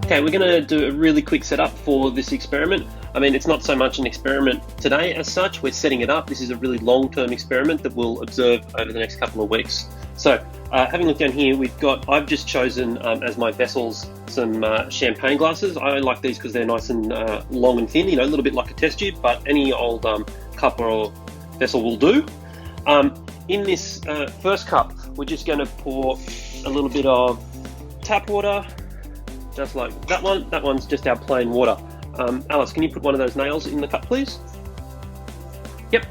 Okay, we're going to do a really quick setup for this experiment. I mean, it's not so much an experiment today as such. We're setting it up. This is a really long-term experiment that we'll observe over the next couple of weeks. So, having looked down here, I've just chosen as my vessels some champagne glasses. I like these because they're nice and long and thin, a little bit like a test tube, but any old cup or vessel will do. In this first cup, we're just going to pour a little bit of tap water, just like that one. That one's just our plain water. Alice, can you put one of those nails in the cup, please? Yep.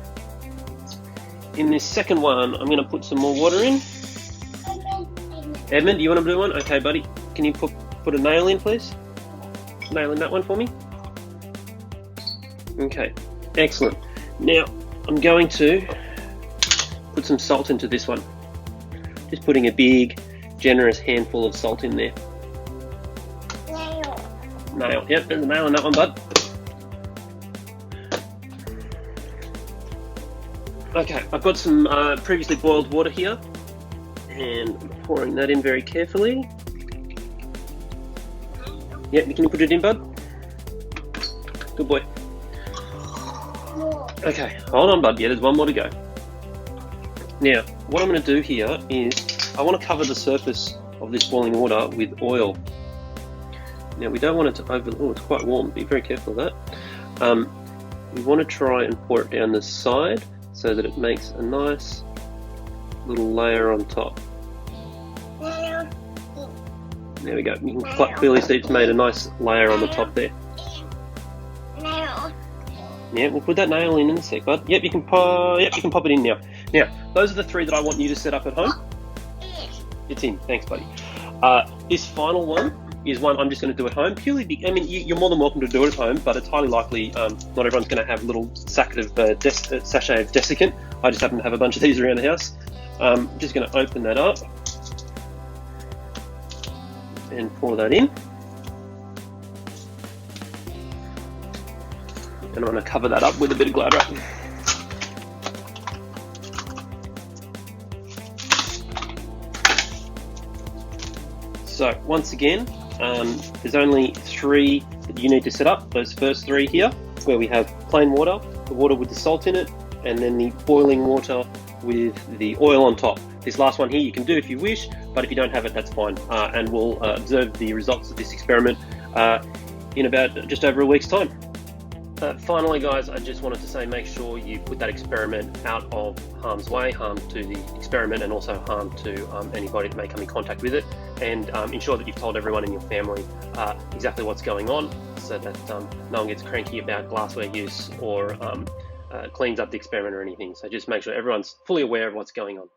In this second one, I'm going to put some more water in. Edmund, do you want to do one? Okay, buddy. Can you put a nail in, please? Nail in that one for me. Okay, excellent. Now, I'm going to put some salt into this one. Just putting a big, generous handful of salt in there. Nail. Yep, there's a nail in that one, bud. Okay, I've got some previously boiled water here, and I'm pouring that in very carefully. Yep, can you put it in, bud? Good boy. Okay, hold on, bud. Yeah, there's one more to go. Now, what I'm going to do here is I want to cover the surface of this boiling water with oil. Now, we don't want it to oh, it's quite warm. Be very careful of that. We want to try and pour it down the side so that it makes a nice little layer on top. There we go. You can quite clearly see it's made a nice layer on the top there. Yeah, we'll put that nail in a sec, bud. Yep, you can pop it in now. Now, those are the three that I want you to set up at home. It's in. Thanks, buddy. This final one is one I'm just going to do at home. You're more than welcome to do it at home, but it's highly likely not everyone's going to have a little sachet of desiccant. I just happen to have a bunch of these around the house. I'm just going to open that up and pour that in. And I'm going to cover that up with a bit of Glad Wrap. So once again, there's only three that you need to set up. Those first three here, where we have plain water, the water with the salt in it, and then the boiling water with the oil on top. This last one here you can do if you wish, but if you don't have it, that's fine. And we'll observe the results of this experiment in about just over a week's time. Finally, guys, I just wanted to say make sure you put that experiment out of harm's way, harm to the experiment and also harm to anybody that may come in contact with it, and ensure that you've told everyone in your family exactly what's going on so that no one gets cranky about glassware use or cleans up the experiment or anything. So just make sure everyone's fully aware of what's going on.